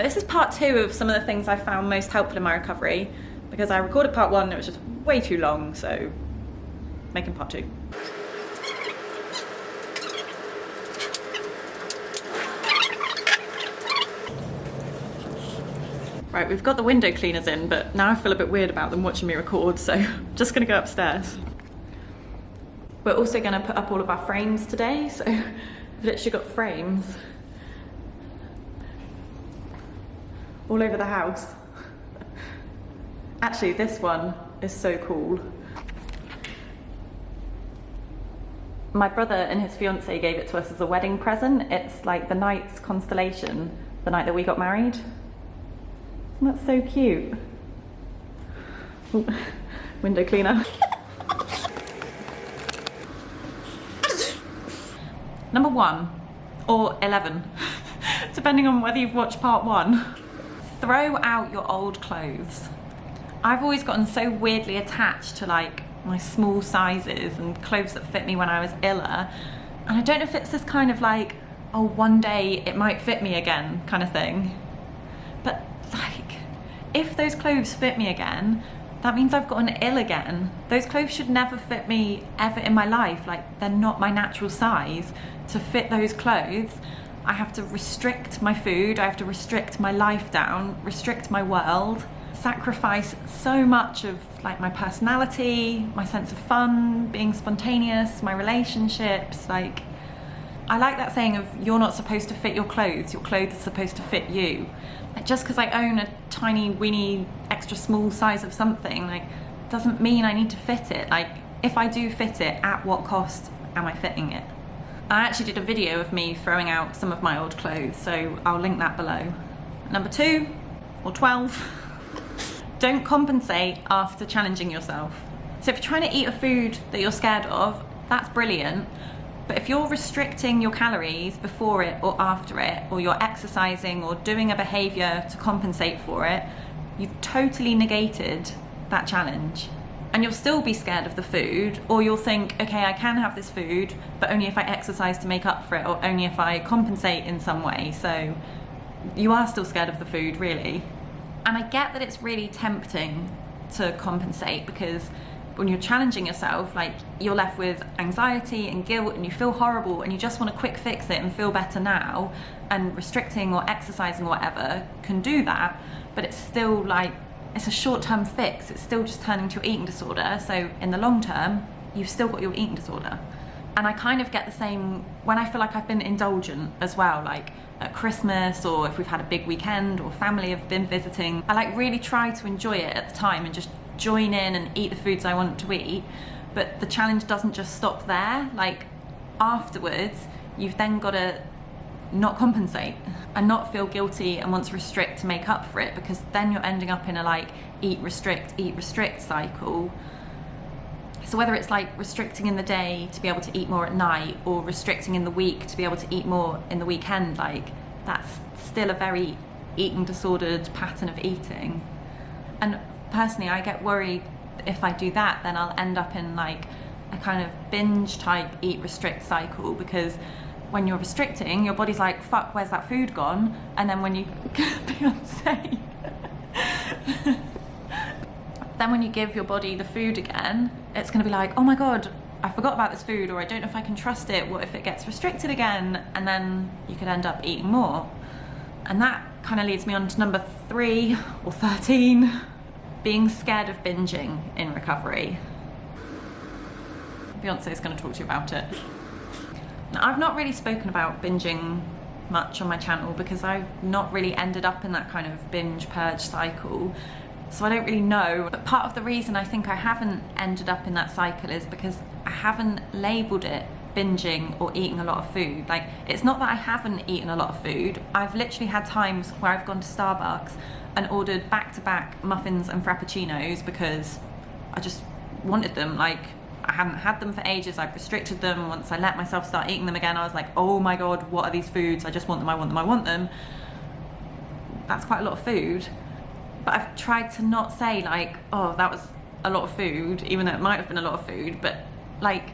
Right, this is part 2 of some of the things I found most helpful in my recovery, because I recorded part 1 and it was just way too long, so making part 2. Right, we've got the window cleaners in, but now I feel a bit weird about them watching me record, so I'm just gonna go upstairs. We're also gonna put up all of our frames today, so we've literally got frames all over the house. Actually, this one is so cool. My brother and his fiance gave it to us as a wedding present. It's like the night's constellation, the night that we got married. Isn't that so cute? Ooh, window cleaner. Number 1, or 11, depending on whether you've watched part 1. Throw out your old clothes. I've always gotten so weirdly attached to like my small sizes and clothes that fit me when I was iller. And I don't know if it's this kind of like, oh, one day it might fit me again kind of thing. But like, if those clothes fit me again, that means I've gotten ill again. Those clothes should never fit me ever in my life. Like, they're not my natural size. To fit those clothes, I have to restrict my food, I have to restrict my life down, restrict my world, sacrifice so much of like my personality, my sense of fun, being spontaneous, my relationships. Like, I like that saying of you're not supposed to fit your clothes are supposed to fit you. Like, just because I own a tiny weeny extra small size of something, like, doesn't mean I need to fit it. Like, if I do fit it, at what cost am I fitting it? I actually did a video of me throwing out some of my old clothes, so I'll link that below. Number 2, or 12, don't compensate after challenging yourself. So if you're trying to eat a food that you're scared of, that's brilliant. But if you're restricting your calories before it or after it, or you're exercising or doing a behavior to compensate for it, you've totally negated that challenge. And you'll still be scared of the food, or you'll think, okay, I can have this food, but only if I exercise to make up for it, or only if I compensate in some way. So you are still scared of the food, really. And I get that it's really tempting to compensate, because when you're challenging yourself, like, you're left with anxiety and guilt and you feel horrible and you just want to quick fix it and feel better now, and restricting or exercising or whatever can do that, but it's still like, it's a short-term fix. It's still just turning to your eating disorder. So in the long term, you've still got your eating disorder. And I kind of get the same when I feel like I've been indulgent as well, like at Christmas, or if we've had a big weekend or family have been visiting. I like really try to enjoy it at the time and just join in and eat the foods I want to eat. But the challenge doesn't just stop there. Like, afterwards, you've then got to not compensate and not feel guilty and want to restrict to make up for it, because then you're ending up in a like eat restrict cycle. So whether it's like restricting in the day to be able to eat more at night, or restricting in the week to be able to eat more in the weekend, like, that's still a very eating disordered pattern of eating. And personally, I get worried if I do that, then I'll end up in like a kind of binge type eat restrict cycle, because when you're restricting, your body's like, fuck, where's that food gone? And then when you Beyonce. Then when you give your body the food again, it's gonna be like, oh my God, I forgot about this food, or I don't know if I can trust it. What if it gets restricted again? And then you could end up eating more. And that kind of leads me on to number 3 or 13, being scared of binging in recovery. Beyonce's gonna talk to you about it. Now, I've not really spoken about binging much on my channel because I've not really ended up in that kind of binge purge cycle, so I don't really know. But part of the reason I think I haven't ended up in that cycle is because I haven't labelled it binging or eating a lot of food. Like, it's not that I haven't eaten a lot of food. I've literally had times where I've gone to Starbucks and ordered back-to-back muffins and frappuccinos because I just wanted them. Like, I hadn't had them for ages. I've restricted them. Once I let myself start eating them again, I was like, oh my God, what are these foods? I just want them, I want them, I want them. That's quite a lot of food. But I've tried to not say like, oh, that was a lot of food, even though it might have been a lot of food, but like,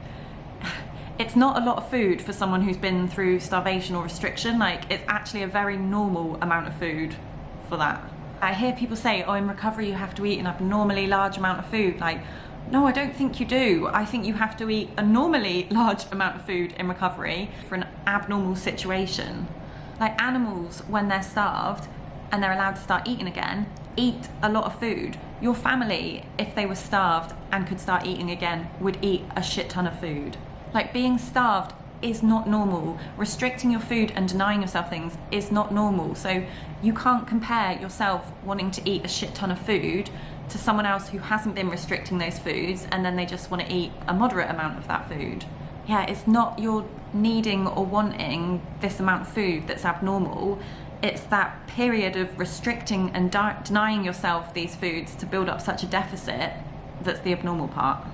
it's not a lot of food for someone who's been through starvation or restriction. Like, it's actually a very normal amount of food for that. I hear people say, oh, in recovery you have to eat an abnormally large amount of food. Like, no, I don't think you do. I think you have to eat a normally large amount of food in recovery for an abnormal situation. Like, animals, when they're starved and they're allowed to start eating again, eat a lot of food. Your family, if they were starved and could start eating again, would eat a shit ton of food. Like, being starved is not normal. Restricting your food and denying yourself things is not normal. So you can't compare yourself wanting to eat a shit ton of food to someone else who hasn't been restricting those foods and then they just want to eat a moderate amount of that food. Yeah, it's not your needing or wanting this amount of food that's abnormal. It's that period of restricting and denying yourself these foods to build up such a deficit that's the abnormal part.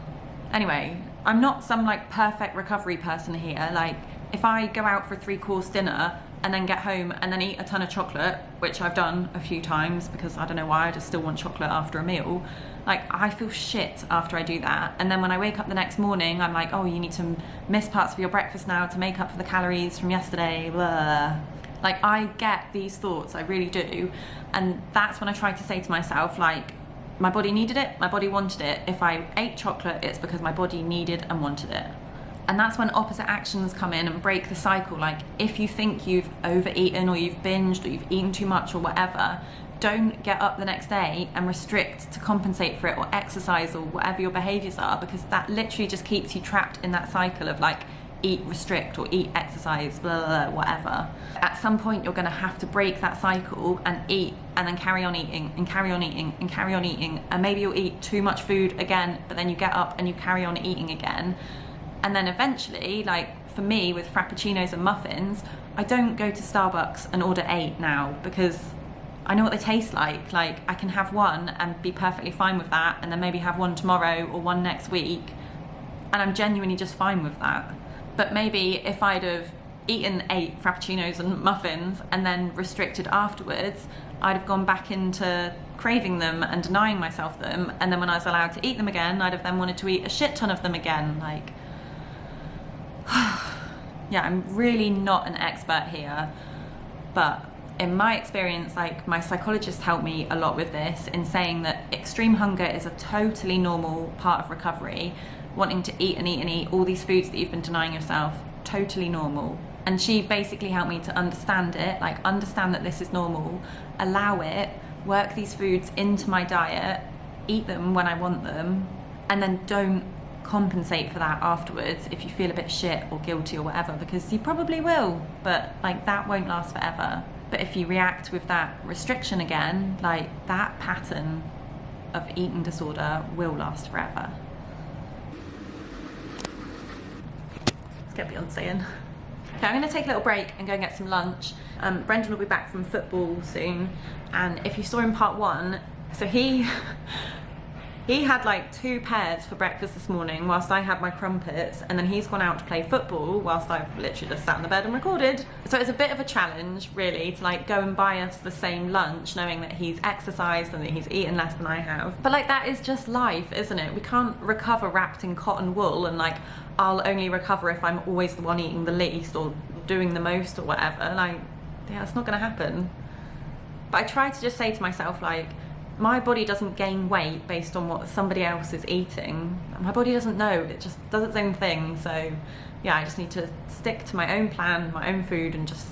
Anyway, I'm not some like perfect recovery person here. Like, if I go out for a 3-course dinner and then get home and then eat a ton of chocolate, which I've done a few times because I don't know why, I just still want chocolate after a meal. Like, I feel shit after I do that. And then when I wake up the next morning, I'm like, oh, you need to miss parts of your breakfast now to make up for the calories from yesterday, blah. Like, I get these thoughts, I really do. And that's when I try to say to myself, like, my body needed it, my body wanted it. If I ate chocolate, it's because my body needed and wanted it. And that's when opposite actions come in and break the cycle. Like, if you think you've overeaten or you've binged or you've eaten too much or whatever, don't get up the next day and restrict to compensate for it or exercise or whatever your behaviors are, because that literally just keeps you trapped in that cycle of like, eat, restrict, or eat, exercise, blah, blah, blah, whatever. At some point, you're gonna have to break that cycle and eat, and then carry on eating, and carry on eating, and carry on eating. And maybe you'll eat too much food again, but then you get up and you carry on eating again. And then eventually, like for me with frappuccinos and muffins, I don't go to Starbucks and order 8 now because I know what they taste like. Like, I can have one and be perfectly fine with that, and then maybe have one tomorrow or one next week, and I'm genuinely just fine with that. But maybe if I'd have eaten 8 frappuccinos and muffins and then restricted afterwards, I'd have gone back into craving them and denying myself them, and then when I was allowed to eat them again, I'd have then wanted to eat a shit ton of them again. Like, yeah, I'm really not an expert here, but in my experience, like, my psychologist helped me a lot with this in saying that extreme hunger is a totally normal part of recovery. Wanting to eat and eat and eat all these foods that you've been denying yourself, totally normal. And she basically helped me to understand it, like understand that this is normal, allow it, work these foods into my diet, eat them when I want them, and then don't compensate for that afterwards if you feel a bit shit or guilty or whatever, because you probably will, but like that won't last forever. But if you react with that restriction again, like that pattern of eating disorder will last forever. Get Beyonce in. Okay, I'm going to take a little break and go and get some lunch. Brendan will be back from football soon, and if you saw in part 1, so he had like 2 pears for breakfast this morning whilst I had my crumpets, and then he's gone out to play football whilst I've literally just sat in the bed and recorded. So it's a bit of a challenge really to like go and buy us the same lunch knowing that he's exercised and that he's eaten less than I have. But like, that is just life, isn't it? We can't recover wrapped in cotton wool and like, I'll only recover if I'm always the one eating the least or doing the most or whatever. Like, yeah, it's not gonna happen. But I try to just say to myself, like, my body doesn't gain weight based on what somebody else is eating. My body doesn't know, it just does its own thing. So yeah, I just need to stick to my own plan, my own food, and just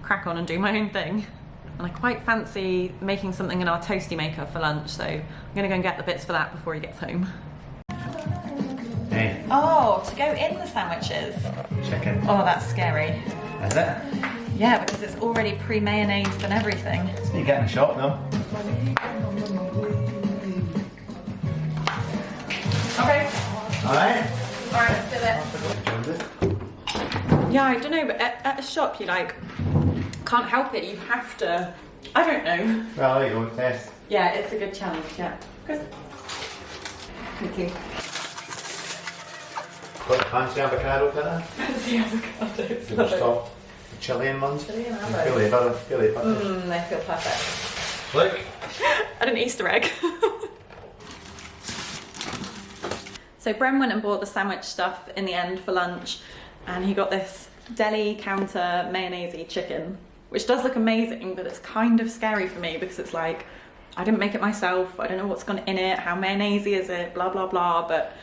crack on and do my own thing. And I quite fancy making something in our toasty maker for lunch, so I'm gonna go and get the bits for that before he gets home. Hey. Oh, to go in the sandwiches. Chicken. Oh, that's scary. Is it? Yeah, because it's already pre-mayonnaised and everything. You get in the shop though. Okay. Alright. Alright, let's do it. Yeah, I don't know, but at a shop you like can't help it. You have to. I don't know. Well, there you go, test. Yeah, it's a good challenge, yeah. Chris. Thank you. Got the fancy avocado for that? Fancy avocados. You just stop the Chilean ones. Chilean Feel the butter, feel the butter. They feel perfect. Look. And an Easter egg. So Bren went and bought the sandwich stuff in the end for lunch, and he got this deli counter mayonnaise-y chicken. which does look amazing, but it's kind of scary for me because it's like, I didn't make it myself, I don't know what's gone in it, how mayonnaise is it, blah, blah, blah, but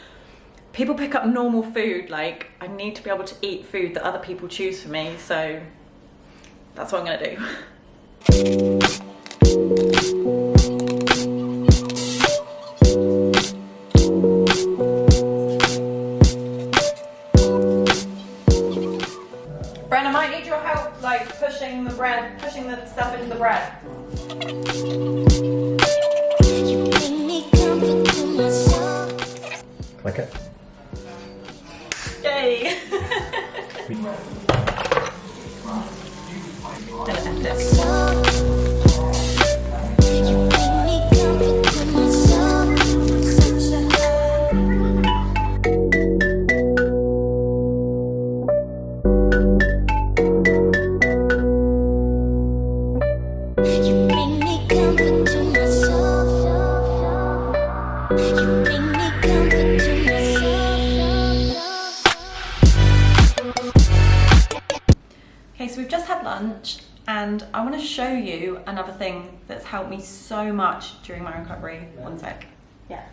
people pick up normal food, like, I need to be able to eat food that other people choose for me, so that's what I'm gonna do. Bren, I might need your help, like, pushing the stuff into the bread. Click it. Yay! Okay, so we've just had lunch and I want to show you another thing that's helped me so much during my recovery. One sec. Yeah.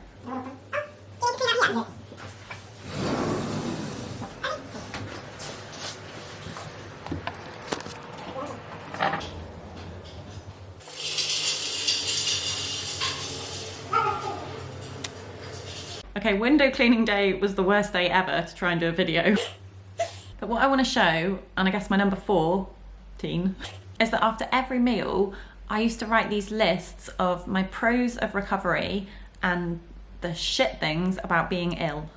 Okay, window cleaning day was the worst day ever to try and do a video. But what I want to show, and I guess my number 14, is that after every meal, I used to write these lists of my pros of recovery and the shit things about being ill.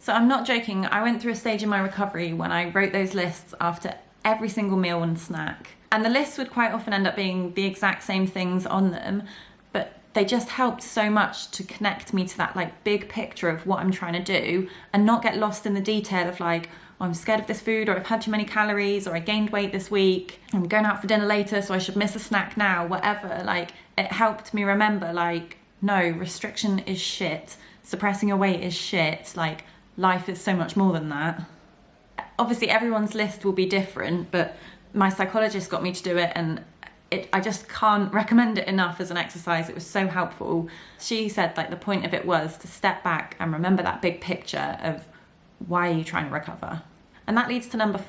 So I'm not joking, I went through a stage in my recovery when I wrote those lists after every single meal and snack. And the lists would quite often end up being the exact same things on them, but they just helped so much to connect me to that like big picture of what I'm trying to do and not get lost in the detail of like, oh, I'm scared of this food, or I've had too many calories, or I gained weight this week, I'm going out for dinner later so I should miss a snack now, whatever. Like, it helped me remember like, no, restriction is shit, suppressing your weight is shit, like life is so much more than that. Obviously everyone's list will be different, but my psychologist got me to do it and I just can't recommend it enough as an exercise. It was so helpful. She said like the point of it was to step back and remember that big picture of why are you trying to recover. And that leads to number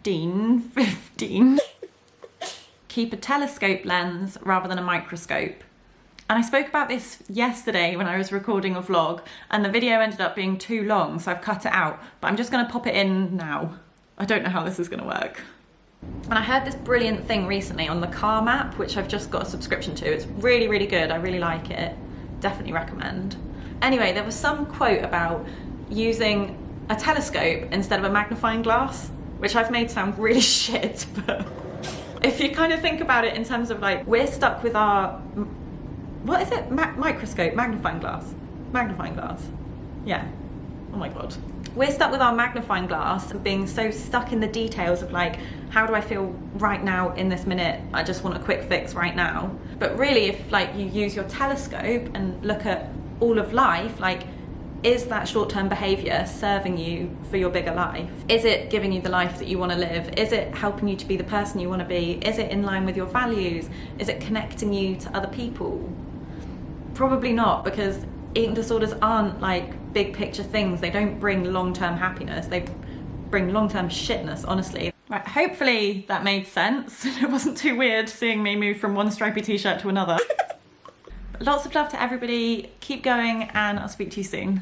15. Keep a telescope lens rather than a microscope. And I spoke about this yesterday when I was recording a vlog and the video ended up being too long, so I've cut it out, but I'm just gonna pop it in now. I don't know how this is gonna work. And I heard this brilliant thing recently on the Calm app, which I've just got a subscription to. It's really, really good. I really like it. Definitely recommend. Anyway, there was some quote about using a telescope instead of a magnifying glass, which I've made sound really shit, but if you kind of think about it in terms of like, we're stuck with our, what is it? Microscope, magnifying glass. Magnifying glass. Yeah. Oh my God. We're stuck with our magnifying glass and being so stuck in the details of like, how do I feel right now in this minute? I just want a quick fix right now. But really, if like you use your telescope and look at all of life, like, is that short-term behavior serving you for your bigger life? Is it giving you the life that you want to live? Is it helping you to be the person you want to be? Is it in line with your values? Is it connecting you to other people? Probably not, because eating disorders aren't like big picture things. They don't bring long-term happiness. They bring long-term shitness, honestly. Right, hopefully that made sense. It wasn't too weird seeing me move from one stripy t-shirt to another. Lots of love to everybody. Keep going and I'll speak to you soon.